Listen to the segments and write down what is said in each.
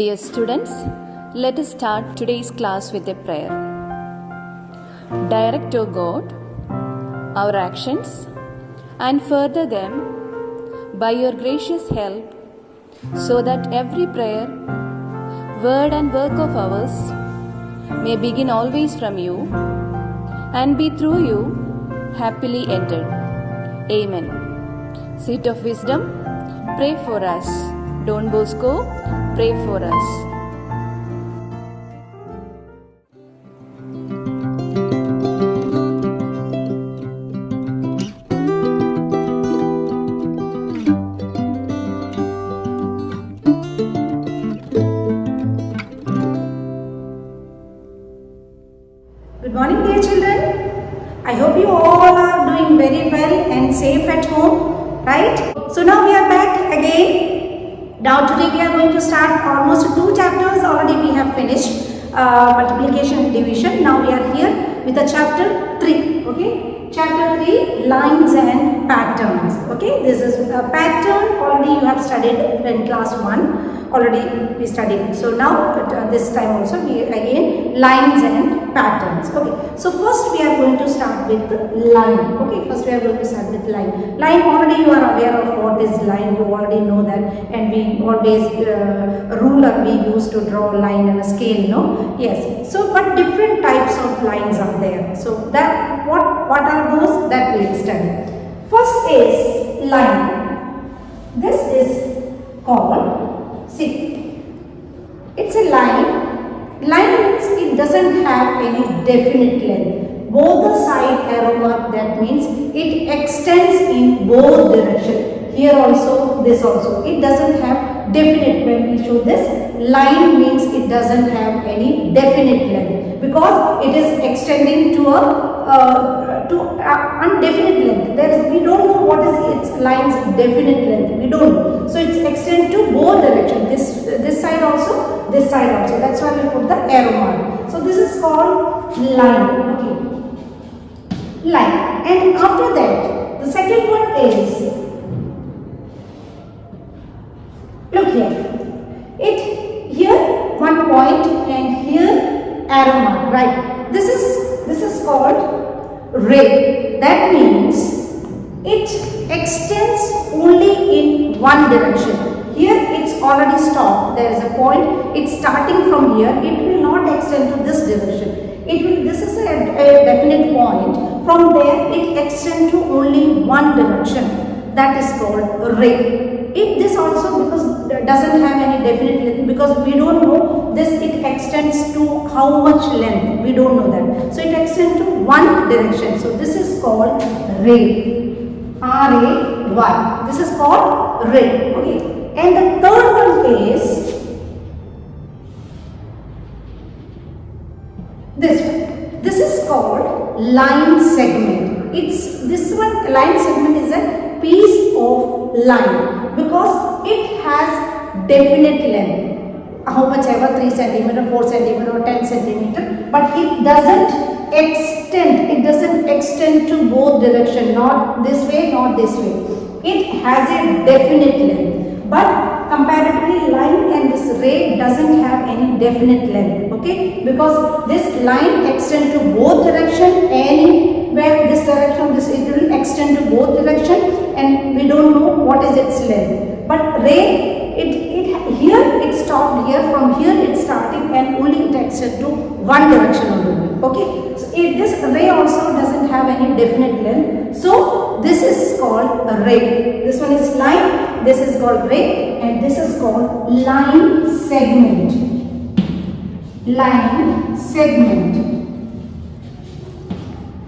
Dear students, let us start today's class with a prayer. Direct, O God, our actions and further them by your gracious help, so that every prayer, word and work of ours may begin always from you and be through you happily ended. Amen. Seat of Wisdom, pray for us. Don Bosco, pray for us. Good morning, dear children. I hope you all are doing very well and safe at home, right? So now we are back again. Now today we are going to start almost 2 chapters. Already we have finished multiplication and division. Now we are here with the chapter 3. Okay, chapter 3, lines and patterns. Okay, this is a pattern. Already you have studied in class 1. Already we studied. So now this time also we again lines and patterns. Okay, so first we are going to start with line. Okay, first we are going to start with line. Line, already you are aware of what is line. You already know that, and we always ruler we use to draw a line and a scale. No, yes. So but different types of lines are there. So that what are those that we will study. First is line. This is called, see, it's a line. Line means it doesn't have any definite length. Both the side arrow mark, that means it extends in both directions. Here also, this also. It doesn't have definite. When we show this, line means it doesn't have any definite length because it is extending to a undefinite length. We don't know what is its line's definite length. We don't know. So it's extend to both directions. This side also, this side also. That's why we put the arrow mark. So this is called line. Okay, line. And after that, the second one is, look here. Here one point and here arrow mark. Right. This is called ray. That means it extends only in one direction. Here it's already stopped. There is a point. It's starting from here. It will not extend to this direction. This is a definite point. From there it extends to only one direction. That is called ray. This also, because doesn't have any definite length, because we don't know this, it extends to how much length, we don't know that. So it extends to one direction. So this is called ray. R-A-Y. This is called ray. Okay. And the third one is this one. This is called line segment. This one, line segment is a piece of line because it has definite length. How much ever, 3 cm, 4 cm or 10 cm, but it doesn't extend. It doesn't extend to both direction, not this way, not this way. It has a definite length, but comparatively line and this ray doesn't have any definite length. Okay, because this line extends to both direction, anywhere this direction, it will extend to both direction, and we don't know what is its length. But ray, here it stopped here, from here it's starting, and only it extends to one direction only. Okay, so this ray also doesn't have any definite length. So this is called a ray. This one is line, this is called ray, and this is called line segment. Line segment.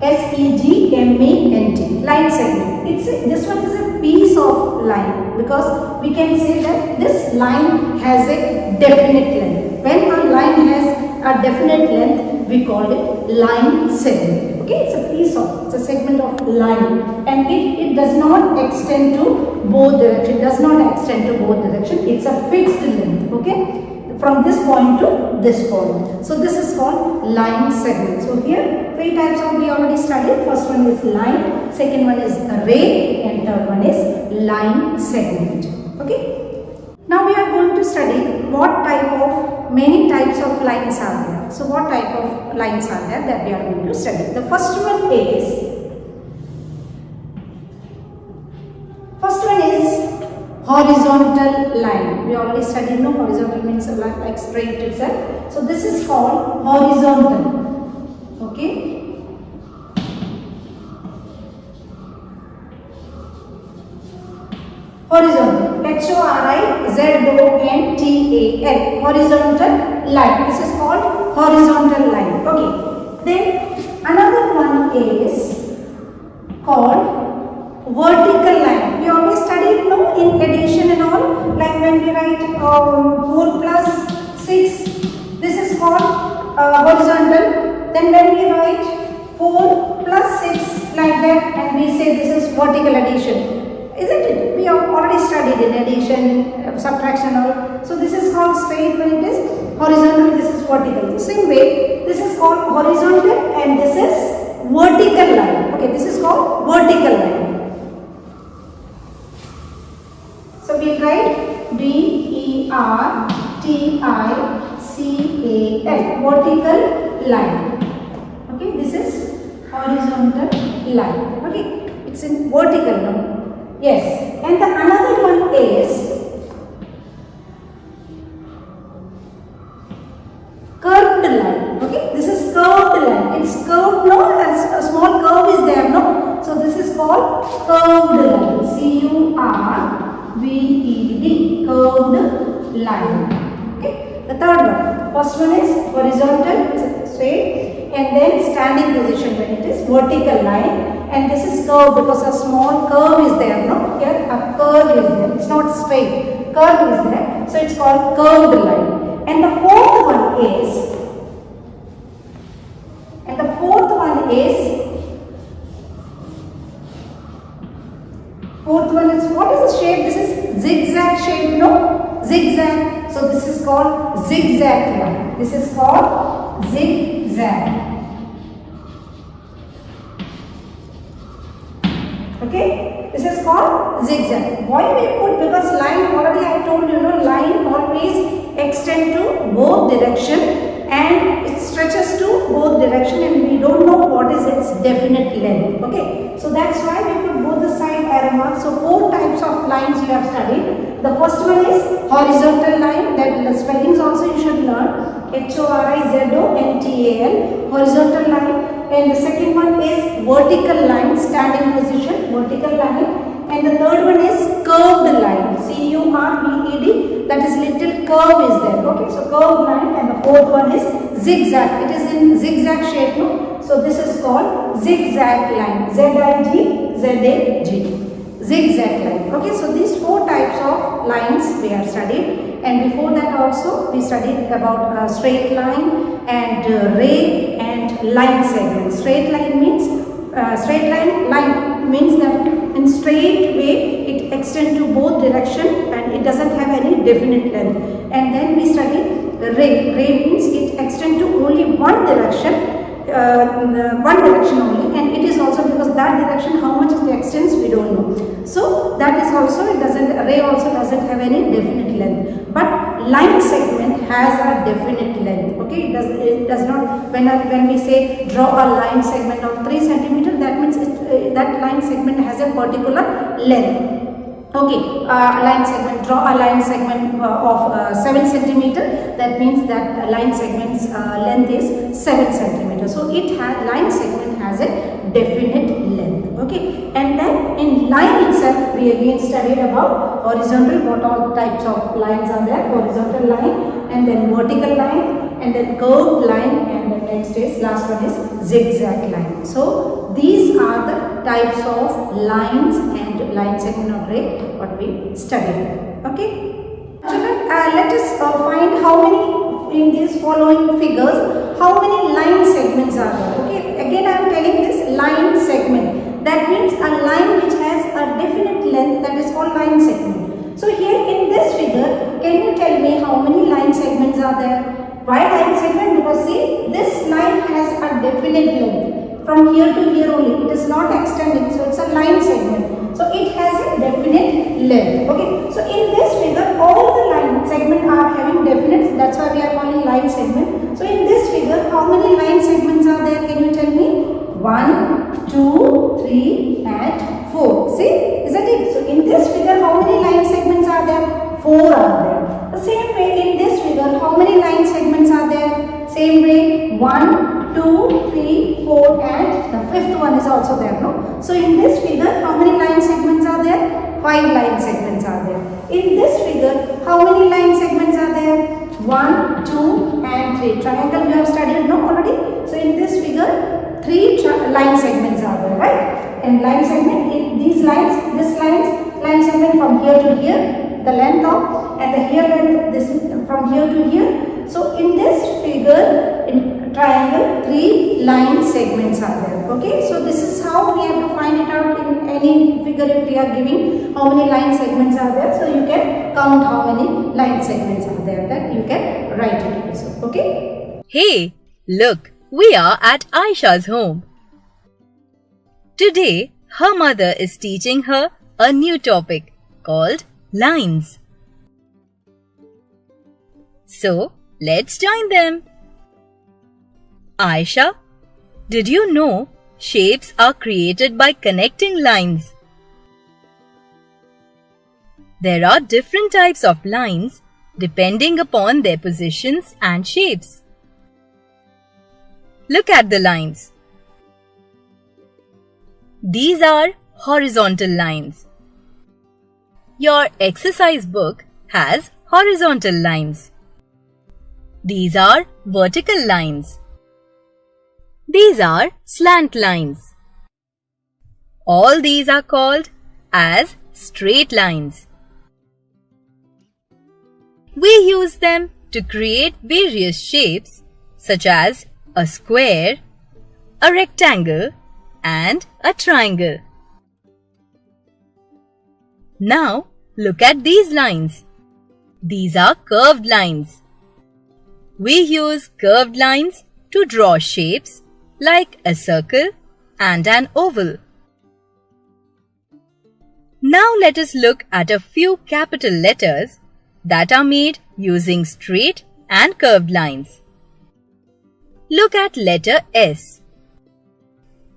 S-E-G-M-E-N-T. Line segment. This one is a piece of line, because we can say that this line has a definite length. When a line has a definite length, we call it line segment. Okay, it's a segment of line, and it does not extend to both direction. It's a fixed length. Okay, from this point to this point. So this is called line segment. So here 3 types of we already studied. First one is line, second one is ray, and third one is line segment. Okay. Now we are going to study many types of lines are there. So what type of lines are there that we are going to study? The first one is horizontal line. We already studied, no, horizontal means a line like straight itself. So this is called horizontal. Okay. Horizontal, H-O-R-I-Z-O-N-T-A-L, horizontal line. This is called horizontal line. Okay. Then another one is called vertical line. We always studied, no, in addition and all, like when we write 4 plus 6, this is called horizontal. Then when we write 4 plus 6 like that, and we say this is vertical addition. Isn't it? We have already studied in addition, subtraction, all. So this is called straight when it is horizontal, this is vertical. The same way, this is called horizontal and this is vertical line. Okay, this is called vertical line. So we write V-E-R-T-I-C-A-L, vertical line. Okay, this is horizontal line. Okay, it's in vertical now. Yes, and the another one is curved line. Okay, this is curved line. It's curved, no, as a small curve is there, no. So this is called curved line. C-U-R-V-E-D, curved line. Okay, the third one. First one is horizontal, straight, and then standing position when it is vertical line. And this is curved because a small curve is there, no? Here a curve is there. It's not straight. Curve is there. So it's called curved line. And the fourth one is what is the shape? This is zigzag shape, no? Zigzag. So this is called zigzag line. This is called zigzag. Okay, this is called zigzag. Why we put? Because line, already I told you, no, line always extend to both direction and it stretches to both direction and we don't know what is its definite length. Okay, so that's why we put both the side arrow marks. So 4 types of lines you have studied. The first one is horizontal line, that the spellings also you should learn. Horizontal, horizontal line. And the second one is vertical line, standing position, vertical line. And the third one is curved line, C-U-R-V-E-D, that is little curve is there. Okay, so curved line. And the fourth one is zigzag. It is in zigzag shape, no? So this is called zigzag line, Z-I-G, Z-A-G, zigzag line. Okay, so these 4 types of lines we have studied. And before that also we studied about straight line and ray and line segment. Straight line means line means that in straight way it extends to both direction and it doesn't have any definite length. And then we studied ray. Ray means it extends to only one direction. One direction only, and it is also because that direction how much it extends we don't know. So that is also, it doesn't, ray also doesn't have any definite length, but line segment has a definite length. Okay, it does not, when we say draw a line segment of 3 centimeter, that means that line segment has a particular length. Okay, line segment, draw a line segment of 7 centimeter, that means that line segment's length is 7 centimeter. So it has, line segment has a definite length. Okay, and then in line itself we again studied about horizontal, what all types of lines are there, horizontal line and then vertical line and then curved line, and the next is, last one is zigzag line. So these are the types of lines and line segment or ray what we studied. Okay, children, let us find how many in these following figures, how many line segments are there. Okay, again I am telling this line segment, that means a line which has a definite length, that is called line segment. So here in this figure, can you tell me how many line segments are there? Why line segment? Because see, this line has a definite length from here to here only, it is not extending, so it's a line segment. So it has a definite length. Okay. So in this figure, all the line segments are having definite. That's why we are calling line segment. So in this figure, how many line segments are there? Can you tell me? 1, 2, 3 and 4. See? Isn't it? So in this figure, how many line segments are there? 4 are there. The same way in this figure, how many line segments are there? Same way, 1, 2, 3, 4 and the fifth one is also there. No? So in this figure, how many line segments are there? 5 line segments are there. In this figure, how many line segments are there? 1, 2 and 3. Triangle you have studied no already. So in this figure, 3 line segments are there, right? And line segment, in these lines, line segment from here to here, the length of, and the here length, this from here to here. So in this figure, in triangle, 3 line segments are there. Okay, so this is how we have to find it out in any figure if we are giving how many line segments are there. So you can count how many line segments are there, that you can write it also. Okay. Hey, look, we are at Aisha's home. Today, her mother is teaching her a new topic called lines. So, let's join them. Aisha, did you know shapes are created by connecting lines? There are different types of lines depending upon their positions and shapes. Look at the lines. These are horizontal lines. Your exercise book has horizontal lines. These are vertical lines. These are slant lines. All these are called as straight lines. We use them to create various shapes such as a square, a rectangle and a triangle. Now look at these lines. These are curved lines. We use curved lines to draw shapes like a circle and an oval. Now let us look at a few capital letters that are made using straight and curved lines. Look at letter S.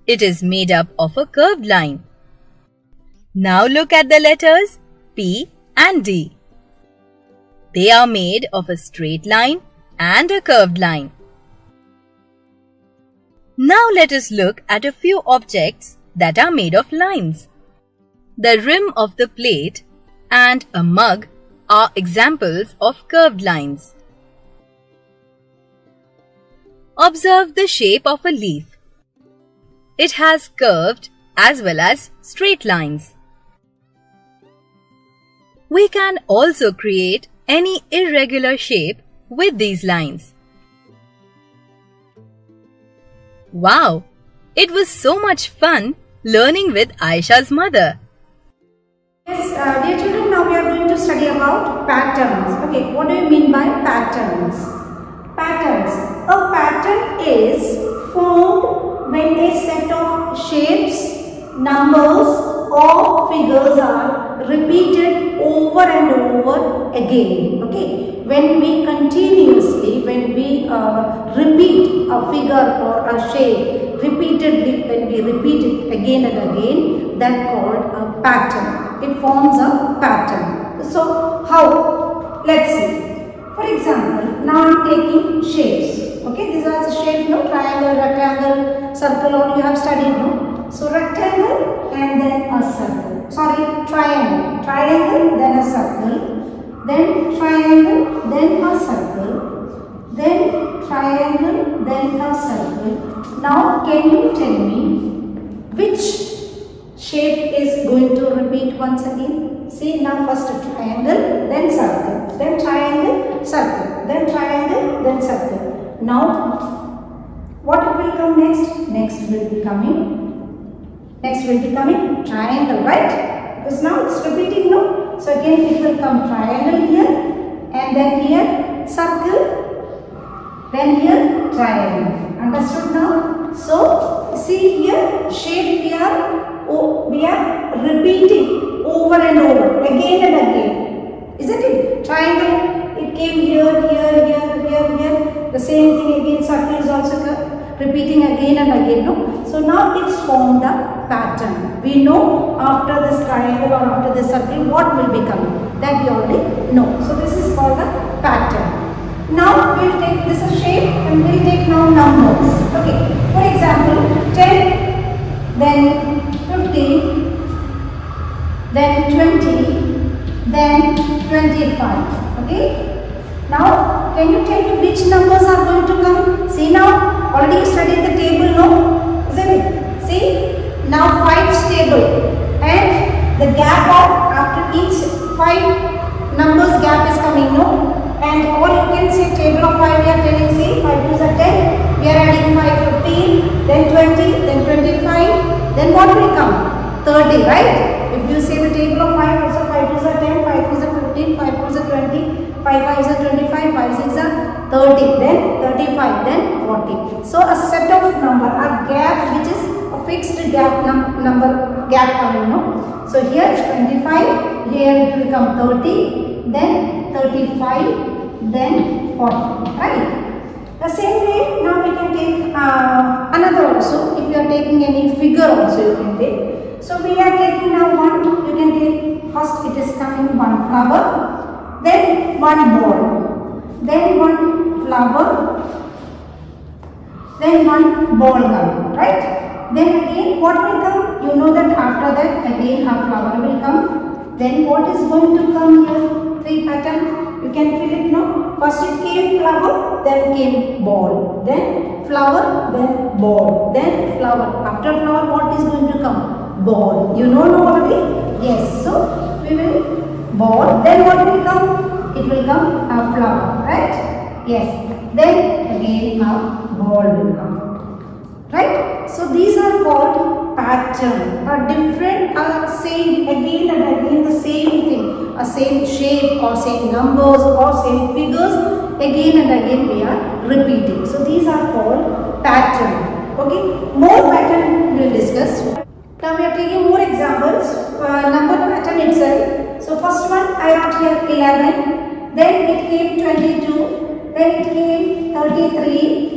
It is made up of a curved line. Now look at the letters P and D. They are made of a straight line and a curved line. Now let us look at a few objects that are made of lines. The rim of the plate and a mug are examples of curved lines. Observe the shape of a leaf. It has curved as well as straight lines. We can also create any irregular shape with these lines. Wow! It was so much fun learning with Aisha's mother. Yes, dear children, now we are going to study about patterns. Okay, what do you mean by patterns? Patterns. A pattern is formed when a set of shapes, numbers or figures are repeated over and over again. Okay, when we continuously, when we repeat a figure or a shape repeatedly, when we repeat it again and again, that's called a pattern. It forms a pattern. So how? Let's see. For example, now I am taking shapes. Okay, these are the shapes, no? Triangle, rectangle, circle, all you have studied, no? So rectangle and then a circle. Sorry, triangle. Triangle, then a circle. Then triangle, then a circle. Then triangle, then a circle. Now can you tell me which shape is going to repeat once again? See, now first a triangle, then circle, then triangle, circle, then triangle, then circle. Now, what will come next? Next will be coming triangle, right? Because now it's repeating, no? So again it will come triangle here, and then here circle, then here triangle. Understood now? So see here, shape we are repeating over and over, again and again. Isn't it? Triangle, it came here. The same thing again, circle is also repeating again and again. No? So now it's formed a pattern. We know after this triangle or after this circle what will be coming. That we already know. So this is called a pattern. Now we will take this a shape and we will take now numbers. Okay. For example, 10, then 15, then 20, then 25. Okay. Now, can you tell me which numbers are going to come? See now, already you studied the table, no? Isn't it? See, now 5's table and the gap of after each 5 numbers gap is coming, no? And or you can say table of 5 we are telling, see 5 2s are 10, we are adding 5, 15, then 20, then 25, then what will come? 30, right? If you say the table of 5 also 5 2s are 10, 5 2s are 15, 5 2s are 20, 5 5s are 25, 5 6 are 30, then 35, then 40. So a set of number, a gap which is a fixed gap number gap coming, no? So here 25, here it will become 30, then 35, then 40, right? The same way now we can take another also. If you are taking any figure also you can take. So we are taking now one, you can take first it is coming one flower, then one ball, then one flower, then one ball coming, right? Then again what will come? You know that after that again a flower will come. Then what is going to come here? 3 pattern. You can fill it now. First it came flower, then came ball, then flower, then ball, then flower. After flower what is going to come? Ball. You know already? Yes. So we will ball. Then what will come? It will come a flower, right? Yes. Then again a ball will come, right? So these are called pattern. A different, same again and again the same thing, a same shape or same numbers or same figures again and again we are repeating. So these are called pattern. Okay, more pattern we will discuss. Now we are taking more examples. Number pattern itself. So first one I wrote here 11, then it came 22, then it came 33.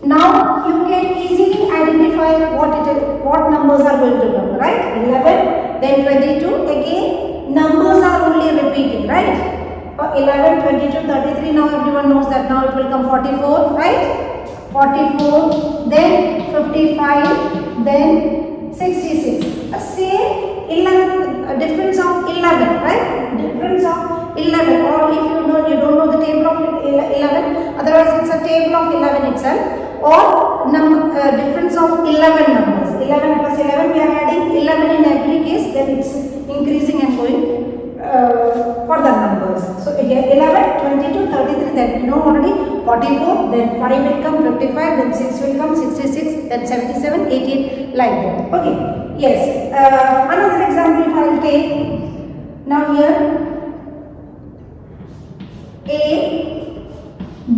Now you can easily identify what numbers are going to come, right? 11, then 22. Again, numbers are only repeating, right? 11, 22, 33. Now everyone knows that now it will come 44, right? 44, then 55, then 66. Same 11, a difference of 11, right? Difference of 11. Or if you don't know the table of 11, otherwise it's a table of 11 itself. Or difference of 11 numbers. 11 plus 11, we are adding 11 in every case, then it's increasing and going further numbers. So here 11, 22, 33, then you know already 44, then 5 will come, 55, then 6 will come, 66, then 77, 88, like that. Okay, yes. Another example if I will take, now here A, B,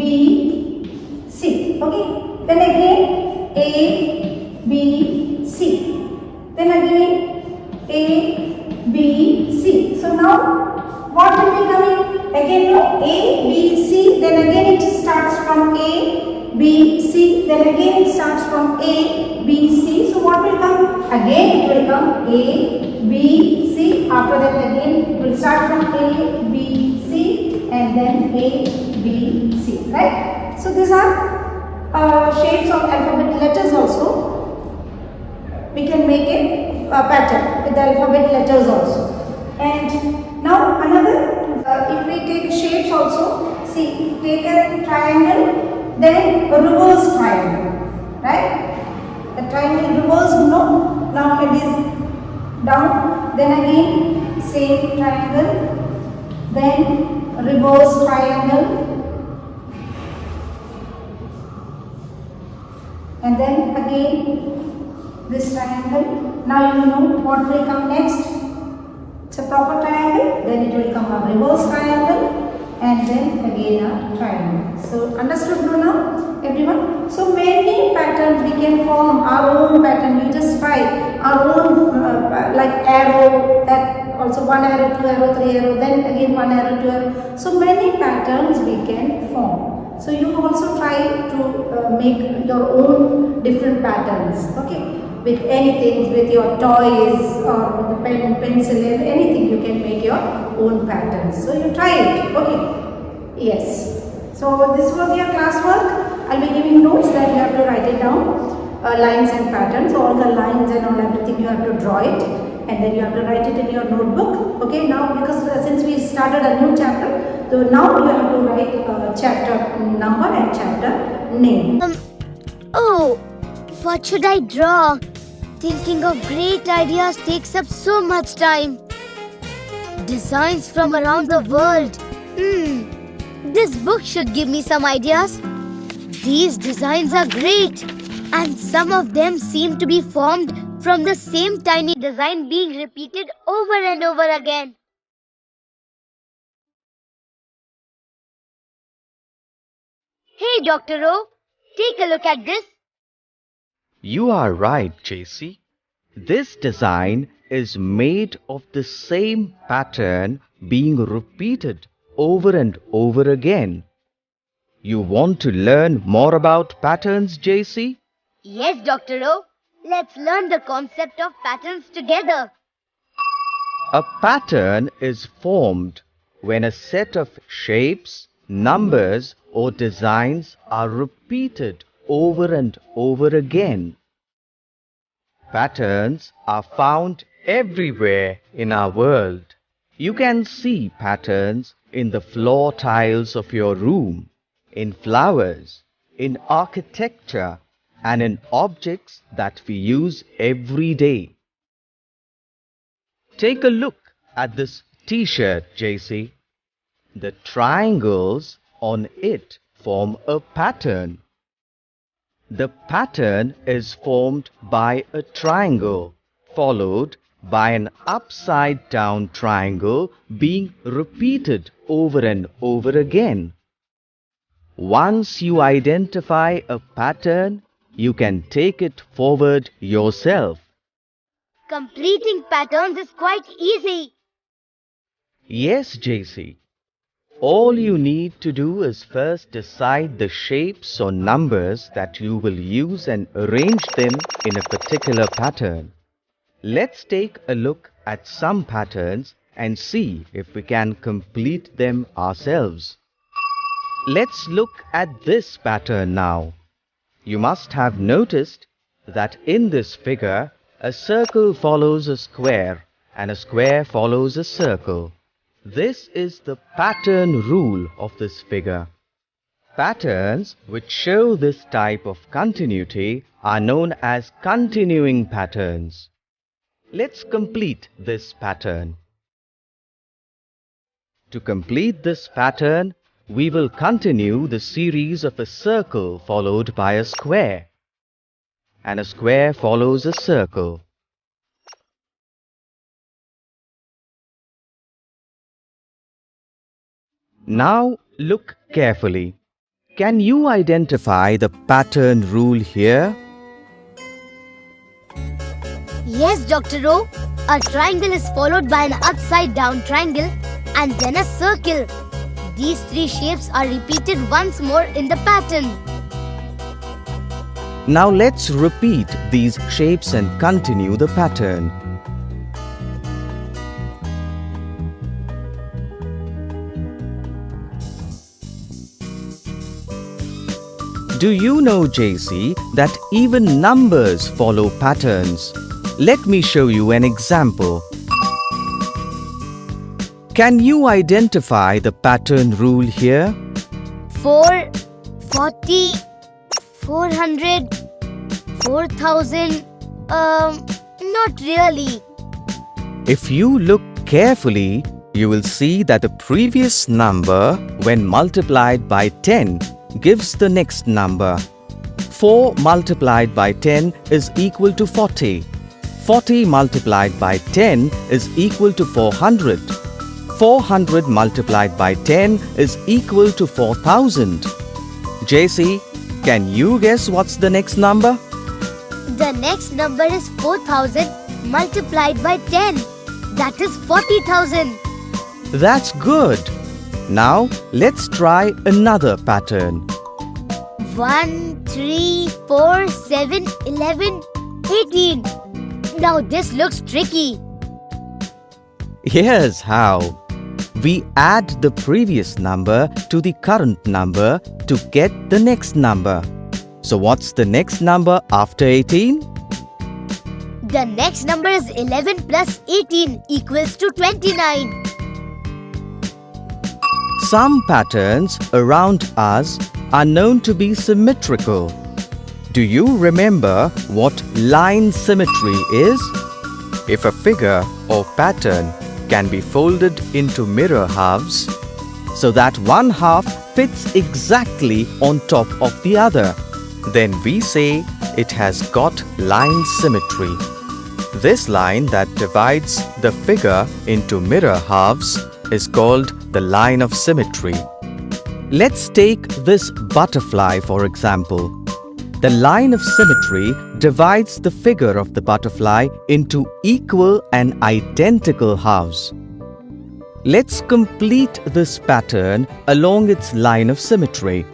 C, okay. Then again A, B, C. Then again A, B, C. So now what will be coming? Again no, A, B, C. Then again it starts from A, B, C. Then again it starts from A, B, C. So what will come? Again it will come A, B, C. After that again it will start from A, B, C. And then A, B, C. Right? So these are shapes of alphabet letters also. We can make a pattern with the alphabet letters also. And now another, if we take shapes also, see, take a triangle, then a reverse triangle, right? A triangle reverse, no, now it is down, then again same triangle, then reverse triangle, and then again this triangle. Now you know what will come next. It's a proper triangle, then it will come a reverse triangle, and then again a triangle. So understood now everyone? So many patterns we can form our own pattern. You just try our own like arrow, that also 1 arrow, 2 arrow, 3 arrow, then again 1 arrow, 2 arrow. So many patterns we can form. So you also try to make your own different patterns, okay? With anything, with your toys or with a pen, pencil, anything you can make your own patterns. So you try it, okay? Yes. So this was your classwork. I'll be giving notes that you have to write it down, lines and patterns. So all the lines and all everything you have to draw it, and then you have to write it in your notebook. Okay, now because since we started a new chapter, so now you have to write chapter number and chapter name. Oh, what should I draw? Thinking of great ideas takes up so much time. Designs from around the world. This book should give me some ideas. These designs are great, and some of them seem to be formed from the same tiny design being repeated over and over again. Hey, Dr. O, take a look at this. You are right, Ch3. This design is made of the same pattern being repeated over and over again. You want to learn more about patterns, Ch3? Yes, Dr. O. Let's learn the concept of patterns together. A pattern is formed when a set of shapes, numbers, or designs are repeated over and over again. Patterns are found everywhere in our world. You can see patterns in the floor tiles of your room, in flowers, in architecture, and in objects that we use every day. Take a look at this t-shirt, Ch3. The triangles on it form a pattern. The pattern is formed by a triangle, followed by an upside-down triangle being repeated over and over again. Once you identify a pattern, you can take it forward yourself. Completing patterns is quite easy. Yes, Ch3. All you need to do is first decide the shapes or numbers that you will use and arrange them in a particular pattern. Let's take a look at some patterns and see if we can complete them ourselves. Let's look at this pattern now. You must have noticed that in this figure, a circle follows a square and a square follows a circle. This is the pattern rule of this figure. Patterns which show this type of continuity are known as continuing patterns. Let's complete this pattern. To complete this pattern, we will continue the series of a circle followed by a square, and a square follows a circle. Now look carefully. Can you identify the pattern rule here? Yes, Dr. O. A triangle is followed by an upside-down triangle and then a circle. These three shapes are repeated once more in the pattern. Now let's repeat these shapes and continue the pattern. Do you know, Ch3, that even numbers follow patterns? Let me show you an example. Can you identify the pattern rule here? 4, 40, 400, 4000. Not really. If you look carefully, you will see that the previous number, when multiplied by 10, gives the next number. 4 multiplied by 10 is equal to 40. 40 multiplied by 10 is equal to 400. 400 multiplied by 10 is equal to 4000. JC, can you guess what's the next number? The next number is 4000 multiplied by 10. That is 40,000. That's good. Now let's try another pattern. 1, 3, 4, 7, 11, 18. Now this looks tricky. Here's how. We add the previous number to the current number to get the next number. So what's the next number after 18? The next number is 11 plus 18 equals to 29. Some patterns around us are known to be symmetrical. Do you remember what line symmetry is? If a figure or pattern can be folded into mirror halves so that one half fits exactly on top of the other, then we say it has got line symmetry. This line that divides the figure into mirror halves is called the line of symmetry. Let's take this butterfly for example. The line of symmetry divides the figure of the butterfly into equal and identical halves. Let's complete this pattern along its line of symmetry.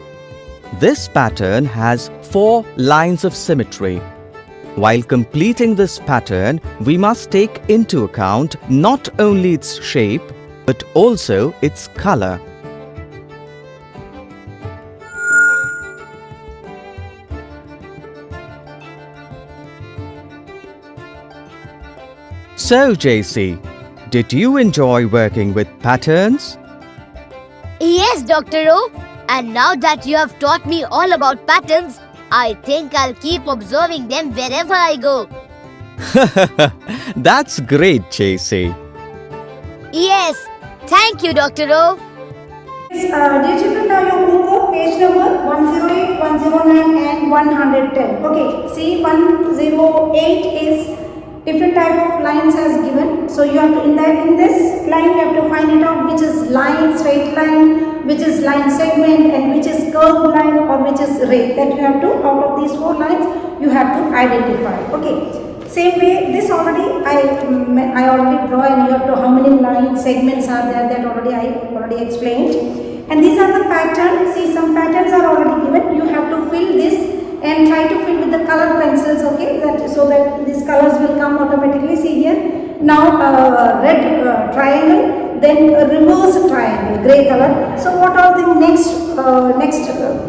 This pattern has 4 lines of symmetry. While completing this pattern, we must take into account not only its shape, but also its color. So, JC, did you enjoy working with patterns? Yes, Dr. O. And now that you have taught me all about patterns, I think I'll keep observing them wherever I go. That's great, JC. Yes, thank you, Dr. O. Dear children, now your homework, page number 108, 109 and 110. Okay, see 108 is different type of lines as given. So you have to, in this line you have to find it out which is line, straight line, which is line segment and which is curved line or which is ray. That you have to, out of these 4 lines, you have to identify. Okay. Same way, this already I already draw and you have to how many line segments are there, that I already explained. And these are the patterns. See, some patterns are already given. You have to fill this and try to fill with the color pencils, okay, so that these colors will come automatically. See here, now red triangle, then a reverse triangle, grey color. So what are the next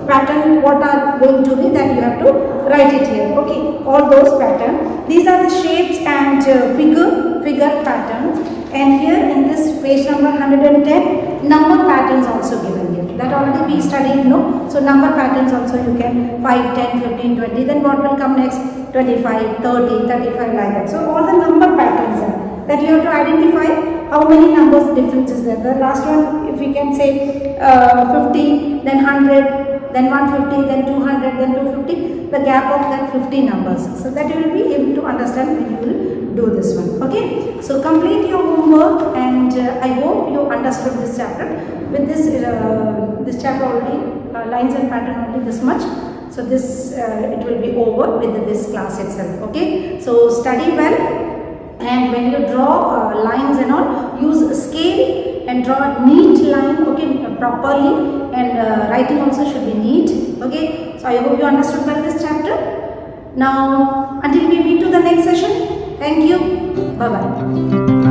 pattern, what are going to be, that you have to write it here, okay, all those patterns. These are the shapes and figure patterns. And here in this page number 110, number patterns also given here. That already we studied, no? So number patterns also you can 5, 10, 15, 20. Then what will come next? 25, 30, 35 like that. So all the number patterns are that you have to identify how many numbers difference is there. The last one, if we can say 50, then 100, then 150, then 200, then 250. The gap of that 50 numbers. So that you will be able to understand when you will do this one. Okay. So complete your homework and I hope you understood this chapter. With this chapter already, lines and pattern only this much. So this it will be over with this class itself. Okay. So study well. And when you draw lines and all, use a scale and draw a neat line, okay, properly, and writing also should be neat, okay. So I hope you understood well this chapter. Now, until we meet to the next session, thank you, bye bye.